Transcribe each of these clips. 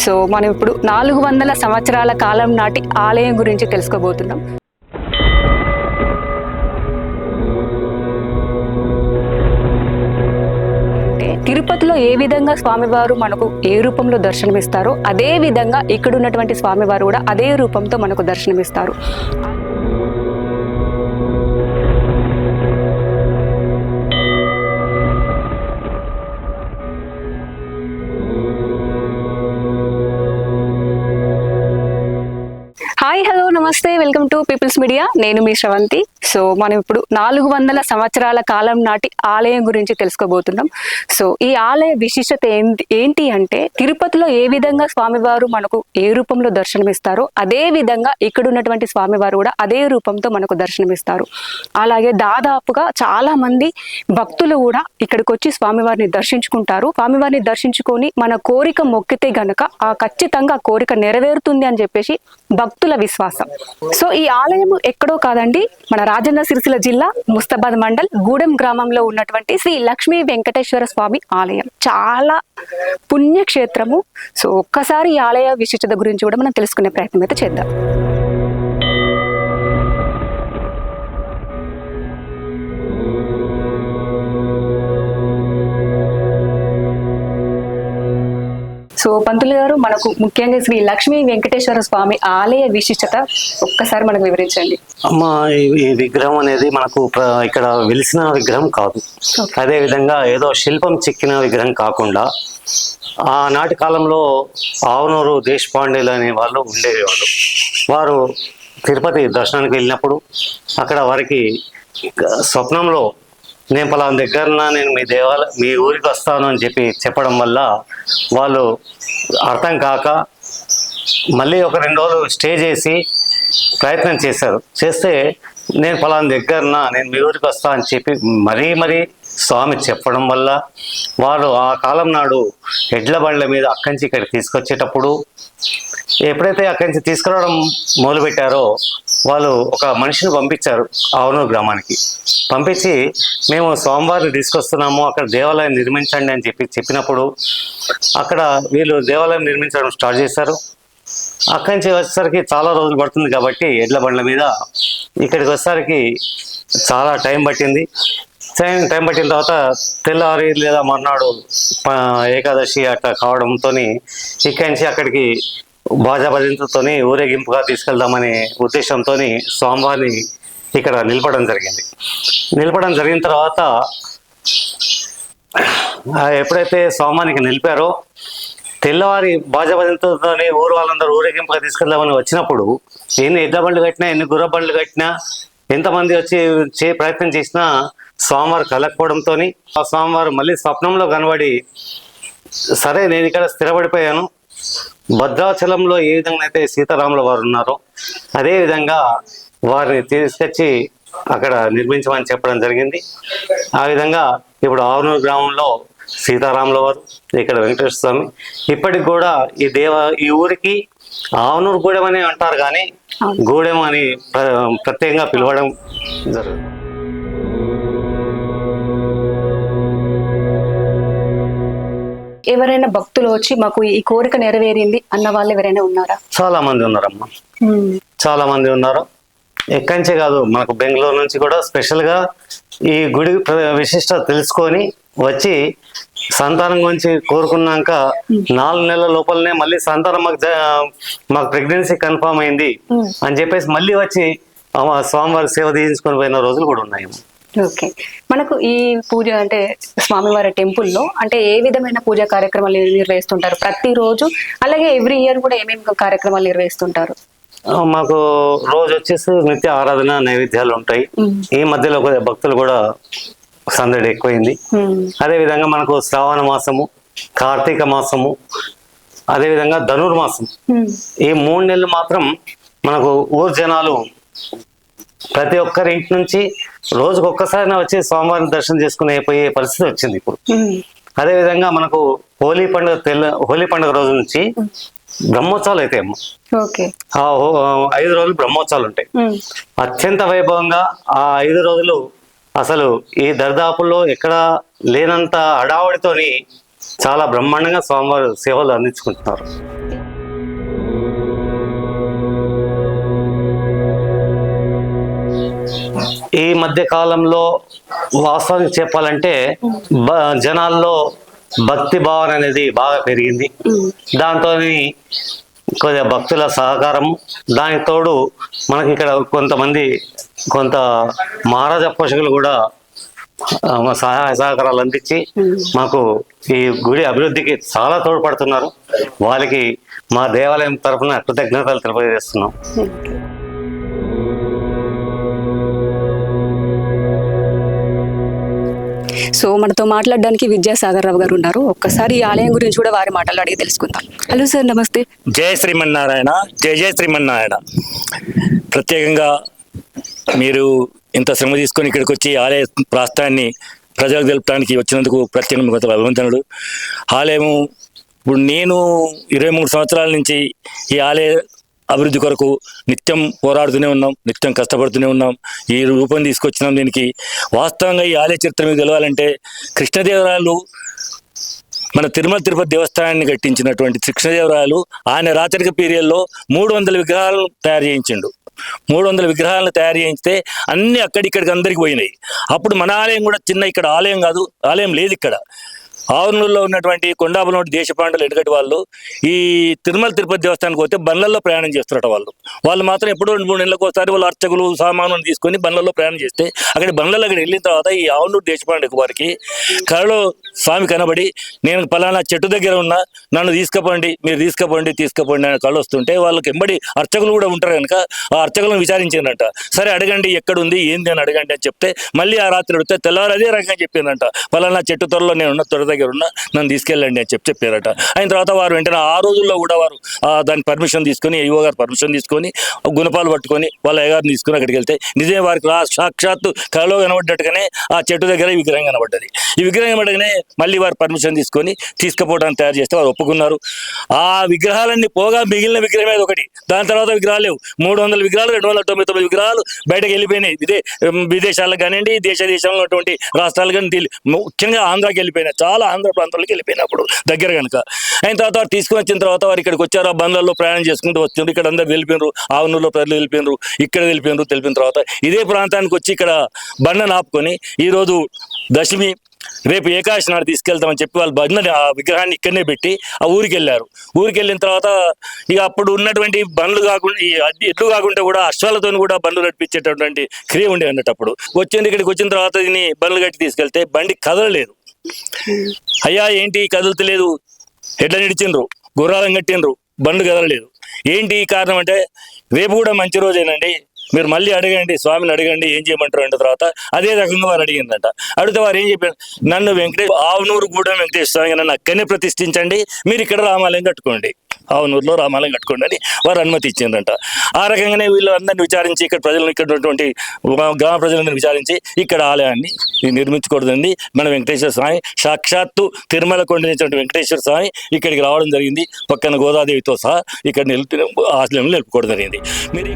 So మనం ఇప్పుడు 400 సంవత్సరాల కాలం నాటి ఆలయం గురించి తెలుసుకోబోతున్నాం. తిరుపతిలో ఏ విధంగా స్వామివారు మనకు ఏ రూపంలో దర్శనమిస్తారో అదే విధంగా ఇక్కడ ఉన్నటువంటి స్వామివారు కూడా అదే రూపంతో మనకు దర్శనమిస్తారు. హాయ్, హలో, నమస్తే, వెల్కమ్ టు పీపుల్స్ మీడియా. నేను మీ శ్రవంతి. సో మనం ఇప్పుడు 400 సంవత్సరాల కాలం నాటి ఆలయం గురించి తెలుసుకోబోతున్నాం. సో ఈ ఆలయ విశిష్టత ఏంటి అంటే తిరుపతిలో ఏ విధంగా స్వామివారు మనకు ఏ రూపంలో దర్శనమిస్తారో అదే విధంగా ఇక్కడ ఉన్నటువంటి స్వామివారు కూడా అదే రూపంతో మనకు దర్శనమిస్తారు. అలాగే దాదాపుగా చాలా మంది భక్తులు కూడా ఇక్కడికి వచ్చి స్వామివారిని దర్శించుకుంటారు. స్వామివారిని దర్శించుకొని మన కోరిక మొక్కితే గనక ఖచ్చితంగా ఆ కోరిక నెరవేరుతుంది అని చెప్పేసి భక్తుల విశ్వాసం. సో ఈ ఆలయం ఎక్కడో కాదండి, మన రాజన్న సిరిసిల్ల జిల్లా ముస్తాబాద్ మండల్ గూడెం గ్రామంలో ఉన్నటువంటి శ్రీ లక్ష్మీ వెంకటేశ్వర స్వామి ఆలయం. చాలా పుణ్యక్షేత్రము. సో ఒక్కసారి ఈ ఆలయ విశిష్టత గురించి కూడా మనం తెలుసుకునే ప్రయత్నం అయితే చేద్దాం. సో పంతులు గారు, మనకు ముఖ్యంగా శ్రీ లక్ష్మీ వెంకటేశ్వర స్వామి ఆలయ విశిష్టత ఒక్కసారి మనకు వివరించండి. అమ్మా, ఈ విగ్రహం అనేది మనకు ఇక్కడ వెలిసిన విగ్రహం కాదు. అదే విధంగా ఏదో శిల్పం చెక్కిన విగ్రహం కాకుండా ఆనాటి కాలంలో ఆవునూరు దేశపాండేలు అనే వాళ్ళు ఉండేవాళ్ళు. వారు తిరుపతి దర్శనానికి వెళ్ళినప్పుడు అక్కడ వారికి స్వప్నంలో నేను పలానా దగ్గర నేను మీ ఊరికి వస్తాను అని చెప్పడం వల్ల వాళ్ళు అర్థం కాక మళ్ళీ ఒక 2 రోజులు స్టే చేసి ప్రయత్నం చేస్తే నేను పలానా దగ్గర నేను మీ ఊరికి వస్తా అని చెప్పి మరీ స్వామి చెప్పడం వల్ల వాళ్ళు ఆ కాలం నాడు ఎడ్ల బండ్ల మీద అక్కడి నుంచి ఇక్కడికి తీసుకొచ్చేటప్పుడు ఎప్పుడైతే అక్కడి నుంచి తీసుకురావడం మొదలుపెట్టారో వాళ్ళు ఒక మనిషిని పంపించారు ఆవునూరు గ్రామానికి. పంపించి మేము స్వామివారిని తీసుకొస్తున్నాము, అక్కడ దేవాలయం నిర్మించండి అని చెప్పినప్పుడు అక్కడ వీళ్ళు దేవాలయం నిర్మించడం స్టార్ట్ చేశారు. అక్కడి నుంచి వచ్చేసరికి చాలా రోజులు పడుతుంది కాబట్టి ఎడ్ల బండ్ల మీద ఇక్కడికి వచ్చేసరికి చాలా టైం పట్టింది. టైం పట్టిన తర్వాత తెల్లవారి లేదా మర్నాడు ఏకాదశి అట్లా కావడంతో ఇక్కడి నుంచి అక్కడికి బాజా భజంతులతో ఊరేగింపుగా తీసుకెళ్దామనే ఉద్దేశంతో స్వామివారిని ఇక్కడ నిలపడం జరిగిన తర్వాత ఎప్పుడైతే స్వామివారికి నిలిపారో తెల్లవారి బాజా భజంతులతో ఊరు వాళ్ళందరూ ఊరేగింపుగా తీసుకెళ్దామని వచ్చినప్పుడు ఎన్ని ఎడ్ల బండ్లు కట్టినా ఎన్ని గుర్ర బండ్లు కట్టినా ఎంతమంది వచ్చి ప్రయత్నం చేసినా స్వామివారు కలకపోవడంతో ఆ స్వామివారు మళ్ళీ స్వప్నంలో కనబడి, సరే నేను ఇక్కడ స్థిరపడిపోయాను, భద్రాచలంలో ఏ విధంగా అయితే సీతారాముల వారు ఉన్నారో అదే విధంగా వారిని తీసుకొచ్చి అక్కడ నిర్మించమని చెప్పడం జరిగింది. ఆ విధంగా ఇప్పుడు ఆవునూరు గ్రామంలో సీతారాముల వారు, ఇక్కడ వెంకటేశ్వర స్వామి. ఇప్పటికి కూడా ఈ ఊరికి ఆవునూరు గూడెం అని అంటారు, కానీ గూడెం అని ప్రత్యేకంగా పిలవడం జరుగుతుంది. ఎవరైనా భక్తులు వచ్చి మాకు ఈ కోరిక నెరవేరింది అన్న వాళ్ళు ఎవరైనా ఉన్నారా? చాలా మంది ఉన్నారమ్మా, చాలా మంది ఉన్నారు. ఎక్కడి నుంచే కాదు, మనకు బెంగళూరు నుంచి కూడా స్పెషల్ గా ఈ గుడి విశిష్టత తెలుసుకొని వచ్చి సంతానం గురించి కోరుకున్నాక 4 నెలల లోపలనే మళ్ళీ సంతానం మాకు ప్రెగ్నెన్సీ కన్ఫర్మ్ అయింది అని చెప్పేసి మళ్ళీ వచ్చి స్వామివారి సేవ తీయించుకొని పోయిన రోజులు కూడా ఉన్నాయి. ఓకే, మనకు ఈ పూజ అంటే స్వామివారి టెంపుల్లో అంటే ఏ విధమైన పూజా కార్యక్రమాలు నిర్వహిస్తుంటారు ప్రతిరోజు? అలాగే ఎవ్రీ ఇయర్ కూడా ఏమేమి కార్యక్రమాలు నిర్వహిస్తుంటారు? మాకు రోజు వచ్చేసి నిత్య ఆరాధన నైవేద్యాలు ఉంటాయి. ఈ మధ్యలో భక్తులు కూడా సందడి ఎక్కువైంది. అదే విధంగా మనకు శ్రావణ మాసము, కార్తీక మాసము, అదే విధంగా ధనుర్మాసం, ఈ 3 నెలలు మాత్రం మనకు ఊరు జనాలు ప్రతి ఒక్కరి ఇంటి నుంచి రోజుకు ఒక్కసారి వచ్చి స్వామివారిని దర్శనం చేసుకునే పోయే పరిస్థితి వచ్చింది ఇప్పుడు. అదే విధంగా మనకు హోలీ పండుగ రోజు నుంచి బ్రహ్మోత్సవాలు అయితే అమ్మ 5 రోజులు బ్రహ్మోత్సవాలు ఉంటాయి. అత్యంత వైభవంగా ఆ 5 రోజులు అసలు ఈ దర్దాపుల్లో ఎక్కడ లేనంత హడావుడితోని చాలా బ్రహ్మాండంగా స్వామివారు సేవలు అందించుకుంటున్నారు. ఈ మధ్య కాలంలో వాస్తవానికి చెప్పాలంటే జనాల్లో భక్తి భావన అనేది బాగా పెరిగింది. దాంతో కొద్దిగా భక్తుల సహకారం, దానికి తోడు మనకి ఇక్కడ కొంత మహారాజా పోషకులు కూడా సహాయ సహకారాలు అందించి మాకు ఈ గుడి అభివృద్ధికి చాలా తోడ్పడుతున్నారు. వాళ్ళకి మా దేవాలయం తరఫున కృతజ్ఞతలు తెలియజేస్తున్నాం. సో మనతో మాట్లాడడానికి విద్యాసాగర్ రావు గారు ఉన్నారు. ఒక్కసారి ఈ ఆలయం గురించి కూడా వారి మాటలు అడిగి తెలుసుకుందాం. హలో సార్, నమస్తే. జయ శ్రీమన్నారాయణ. జయ జయ శ్రీమన్నారాయణ. ప్రత్యేకంగా మీరు ఇంత శ్రమ తీసుకొని ఇక్కడికి వచ్చి ఆలయ ప్రాస్తాన్ని ప్రజలకు తెలుపడానికి వచ్చినందుకు ప్రత్యేక అభినందనలు. ఆలయము ఇప్పుడు నేను 23 సంవత్సరాల నుంచి ఈ ఆలయ అభివృద్ధి కొరకు నిత్యం పోరాడుతూనే ఉన్నాం, నిత్యం కష్టపడుతూనే ఉన్నాం. ఈ రూపం తీసుకొచ్చినాం. దీనికి వాస్తవంగా ఈ ఆలయ చరిత్ర మీకు తెలవాలంటే కృష్ణదేవరాయలు మన తిరుమల తిరుపతి దేవస్థానాన్ని కట్టించినటువంటి కృష్ణదేవరాయలు ఆయన రాచరిక పీరియడ్లో 300 విగ్రహాలను తయారు చేయించిండు. 300 విగ్రహాలను తయారు చేయిస్తే అన్ని అక్కడిక్కడికి అందరికి పోయినాయి. అప్పుడు మన ఆలయం కూడా చిన్న, ఇక్కడ ఆలయం కాదు, ఆలయం లేదు ఇక్కడ. ఆవరణూరులో ఉన్నటువంటి కొండాపులోని దేశపాండలు ఎడగటి వాళ్ళు ఈ తిరుమల తిరుపతి దేవస్థానానికి పోతే బండ్లలో ప్రయాణం చేస్తారట. వాళ్ళు మాత్రం ఎప్పుడో 2-3 నెలలకు ఒకసారి వాళ్ళు అర్చకులు సామాను తీసుకొని బండ్లలో ప్రయాణం చేస్తే అక్కడ బండ్లలో అక్కడ వెళ్ళిన తర్వాత ఈ ఆవరణూరు దేశపాండ వారికి కళలో స్వామి కనబడి, నేను పలానా చెట్టు దగ్గర ఉన్నా, నన్ను తీసుకుపోండి, మీరు తీసుకుపోండి అని కళ్ళు వస్తుంటే వాళ్ళకి ఎంబడి అర్చకులు కూడా ఉంటారు కనుక ఆ అర్చకులను విచారించిందంట. సరే అడగండి, ఎక్కడుంది ఏంది అని అడగండి అని చెప్తే మళ్ళీ ఆ రాత్రి అడిగితే తెల్లవారు అదే రకంగా చెప్పిందంట. పలానా చెట్టు త్వరలో నేను ఉన్న త్వర దగ్గర ఉన్నా, నన్ను తీసుకెళ్ళండి అని చెప్పారట. అయిన తర్వాత వారు వెంటనే ఆ రోజుల్లో కూడా వారు దాని పర్మిషన్ తీసుకొని, అయ్యో గారు పర్మిషన్ తీసుకొని గుణపాలు పట్టుకొని వాళ్ళ అయ్యగారిని తీసుకుని అక్కడికి వెళ్తే నిజమే వారికి సాక్షాత్తు కళలో కనబడ్డట్టుగానే ఆ చెట్టు దగ్గర ఈ విగ్రహం కనబడ్డది. ఈ విగ్రహం కనబడగానే మళ్ళీ వారు పర్మిషన్ తీసుకొని తీసుకుపోవడానికి తయారు చేస్తే వారు ఒప్పుకున్నారు. ఆ విగ్రహాలన్నీ పోగా మిగిలిన విగ్రహం ఏదో ఒకటి, దాని తర్వాత విగ్రహాలు లేవు. 300 విగ్రహాలు 299 విగ్రహాలు బయటకు వెళ్ళిపోయినాయి. ఇదే విదేశాలకు కానివ్వండి, దేశంలో ఉన్నటువంటి రాష్ట్రాలు కానీ, ముఖ్యంగా ఆంధ్రాకి వెళ్ళిపోయినాయి. చాలా ఆంధ్ర ప్రాంతాలకు వెళ్ళిపోయినప్పుడు దగ్గర కనుక. అయిన తర్వాత వారు తీసుకుని వచ్చిన తర్వాత వారు ఇక్కడికి వచ్చారు. ఆ బండ్లలో ప్రయాణం చేసుకుంటూ వచ్చిండ్రు. ఇక్కడ అందరు వెళ్ళిపోయినారు, ఆవనూరులో ప్రజలు వెళ్ళిపోయినారు, ఇక్కడ తెలిపిన తర్వాత ఇదే ప్రాంతానికి వచ్చి ఇక్కడ బండను ఆపుకొని ఈరోజు దశమి, రేపు ఏకాదశి నాడు తీసుకెళ్తామని చెప్పి వాళ్ళు బండ్లని ఆ విగ్రహాన్ని ఇక్కడనే పెట్టి ఆ ఊరికి వెళ్ళారు. ఊరికి వెళ్ళిన తర్వాత ఇక అప్పుడు ఉన్నటువంటి బండ్లు కాకుండా, ఈ ఎడ్లు కాకుండా కూడా అశ్వాలతో కూడా బండ్లు నడిపించేటటువంటి క్రియ ఉండే అన్నట్టు. అప్పుడు ఇక్కడికి వచ్చిన తర్వాత దీన్ని బండ్లు కట్టి తీసుకెళ్తే బండి కదలలేదు. అయ్యా ఏంటి కదులుతలేదు, ఎడ్ల నిడిచిండ్రు, గుర్రాలను కట్టిండ్రు, బండ్లు కదలలేదు, ఏంటి కారణం అంటే రేపు కూడా మంచి రోజేనండి, మీరు మళ్ళీ అడగండి, స్వామిని అడగండి ఏం చేయమంటారు అంటే తర్వాత అదే రకంగా వారు అడిగిందంట. అడిగితే వారు ఏం చెప్పారు, నన్ను ఆవనూరు కూడా వెంకటేశ్వర స్వామి నన్ను అక్కడనే ప్రతిష్ఠించండి, మీరు ఇక్కడ రామాలయం కట్టుకోండి, ఆవనూరులో రామాలయం కట్టుకోండి అని వారు అనుమతి ఇచ్చిందంట. ఆ రకంగానే వీళ్ళు అందరిని విచారించి ఇక్కడ ప్రజలను, ఇక్కడ ఉన్నటువంటి గ్రామ ప్రజలందరినీ విచారించి ఇక్కడ ఆలయాన్ని నిర్మించకూడదండి, మన వెంకటేశ్వర స్వామి సాక్షాత్తు తిరుమల కొండనిచ్చినటువంటి వెంకటేశ్వర స్వామి ఇక్కడికి రావడం జరిగింది. పక్కన గోదాదేవితో సహా ఇక్కడ ఆలయంలో నిలుపుకోవడం జరిగింది. మీరు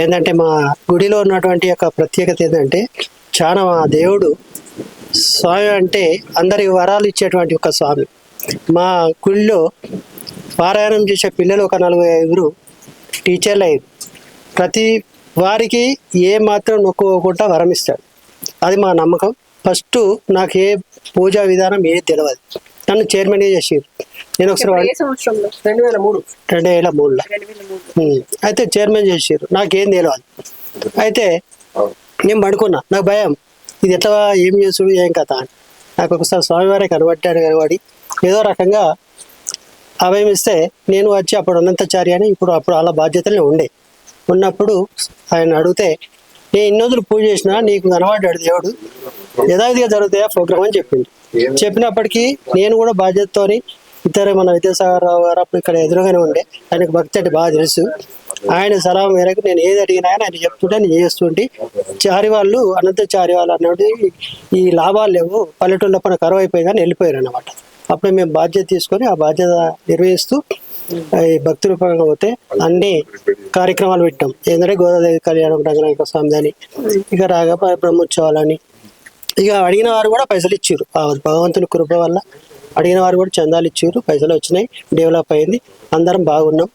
ఏంటంటే మా గుడిలో ఉన్నటువంటి యొక్క ప్రత్యేకత ఏంటంటే, చాలా మా దేవుడు స్వామి అంటే అందరికి వరాలు ఇచ్చేటువంటి ఒక స్వామి. మా గుడిలో పారాయణం చేసే పిల్లలు ఒక 45 టీచర్లు అయ్యారు. ప్రతి వారికి ఏ మాత్రం నొక్కుకోకుండా వరం ఇస్తాడు. అది మా నమ్మకం. ఫస్ట్ నాకు ఏ పూజా విధానం ఏది తెలియదు, నన్ను చైర్మన్ చేసారు. నేను ఒకసారి 2003లో అయితే చైర్మన్ చేసారు. నాకేం తెలియదు. అయితే నేను పడుకున్నా, నాకు భయం, ఇది ఎట్లా ఏం చేసుడు ఏం కథ అని. నాకు ఒకసారి స్వామివారే కనబడి ఏదో రకంగా అభయం ఇస్తే నేను వచ్చి అప్పుడు అనంతచారి అని అప్పుడు అలా బాధ్యతలే ఉన్నప్పుడు ఆయన అడిగితే, నేను ఇన్ని రోజులు పూజ చేసినా నీకు కనబడ్డాడు దేవుడు, యథావిధిగా జరుగుతాయా ప్రోగ్రామ్ అని చెప్పింది. చెప్పినప్పటికీ నేను కూడా బాధ్యతతోని ఇద్దరు మన విద్యాసాగర్ రావు గారు అప్పుడు ఇక్కడ ఎదురుగానే ఉండే, ఆయనకు భక్తి అంటే బాగా తెలుసు. ఆయన సలహా మేరకు నేను ఏది అడిగినా ఆయన చెప్తుంటే నేను చేస్తుంటే, చారి వాళ్ళు అనంతచారి వాళ్ళు అన్నది ఈ లాభాలు లేవు, పల్లెటూళ్ళ పైన కరువు అయిపోయి కానీ వెళ్ళిపోయారు అన్నమాట. అప్పుడు మేము బాధ్యత తీసుకొని ఆ బాధ్యత నిర్వహిస్తూ ఈ భక్తి రూపంగా పోతే అన్ని కార్యక్రమాలు పెట్టాం. ఏంటంటే గోదాదేవి కళ్యాణం, రంగనాయక స్వామి అని, ఇక రాగా బ్రహ్మోత్సవాలని, ఇక అడిగిన వారు కూడా పైసలు ఇచ్చారు. ఆ భగవంతుని కృప వల్ల అడిగిన వారు కూడా చందాలు ఇచ్చారు, పైసలు వచ్చినాయి, డెవలప్ అయింది, అందరం బాగున్నాం.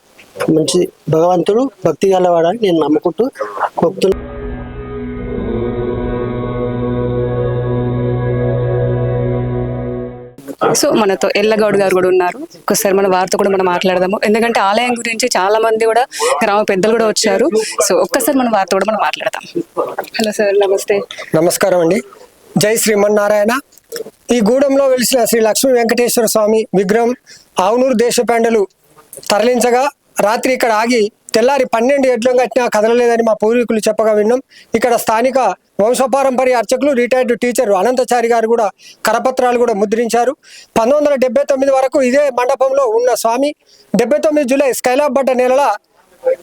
మంచి భగవంతుడు భక్తి గలవాడని నేను నమ్ముకుంటూ కోరుతున్నాను. సో మనతో ఎల్లగౌడ్ గారు కూడా ఉన్నారు. ఒకసారి మన వారితో కూడా మనం మాట్లాడదాము, ఎందుకంటే ఆలయం గురించి చాలా మంది కూడా గ్రామ పెద్దలు కూడా వచ్చారు. సో ఒక్కసారి మన వారితో కూడా మనం మాట్లాడదాం. హలో సార్, నమస్తే. నమస్కారం అండి. జై శ్రీమన్నారాయణ. ఈ గూడెంలో వెలిసిన శ్రీ లక్ష్మీ వెంకటేశ్వర స్వామి విగ్రహం ఆవునూరు దేశపాండలు తరలించగా రాత్రి ఇక్కడ ఆగి తెల్లారి 12 ఎడ్లను కట్టినా కదలలేదని మా పూర్వీకులు చెప్పగా విన్నాం. ఇక్కడ స్థానిక వంశపారంపర్య అర్చకులు రిటైర్డ్ టీచర్ అనంతచారి గారు కూడా కరపత్రాలు కూడా ముద్రించారు. 1979 వరకు ఇదే మండపంలో ఉన్న స్వామి 79 జూలై స్కైలాబ్ పడ్డ నెలల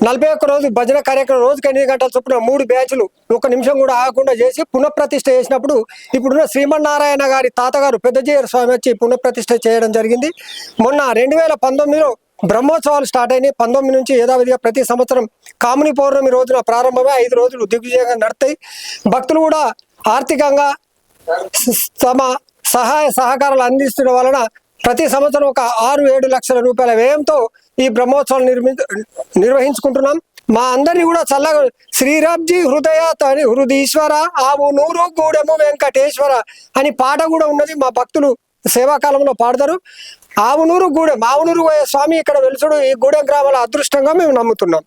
41 రోజు భజన కార్యక్రమం రోజుకి 8 గంటల చొప్పున 3 బ్యాచ్లు 1 నిమిషం కూడా ఆగకుండా చేసి పునఃప్రతిష్ఠ చేసినప్పుడు ఇప్పుడున్న శ్రీమన్నారాయణ గారి తాతగారు పెద్దజీయర్ స్వామి వచ్చి పునఃప్రతిష్ఠ చేయడం జరిగింది. మొన్న 2019లో బ్రహ్మోత్సవాలు స్టార్ట్ అయినాయి. 19 నుంచి యథావిధిగా ప్రతి సంవత్సరం కాముని పౌర్ణమి రోజున ప్రారంభమై 5 రోజులు దిగ్విజయంగా నడుస్తాయి. భక్తులు కూడా ఆర్థికంగా తమ సహాయ సహకారాలు అందిస్తున్న వలన ప్రతి సంవత్సరం ఒక 6-7 లక్షల రూపాయల వ్యయంతో ఈ బ్రహ్మోత్సవాలు నిర్వహించుకుంటున్నాం. మా అందరినీ కూడా చల్లగా శ్రీరాబ్జీ హృదయాత్ అని హృదీశ్వర ఆవు నూరు గూడెము వెంకటేశ్వర అని పాట కూడా ఉన్నది. మా భక్తులు సేవాకాలంలో పాడతారు. ఆవునూరు గూడెం, ఆవునూరు స్వామి ఇక్కడ వెలుసుడు ఈ గూడెం గ్రామాల అదృష్టంగా మేము నమ్ముతున్నాం.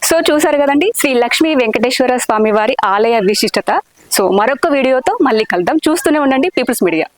సో చూసారు కదండి, శ్రీ లక్ష్మీ వెంకటేశ్వర స్వామి వారి ఆలయ విశిష్టత. సో మరొక వీడియోతో మళ్ళీ కలుద్దాం. చూస్తూనే ఉండండి పీపుల్స్ మీడియా.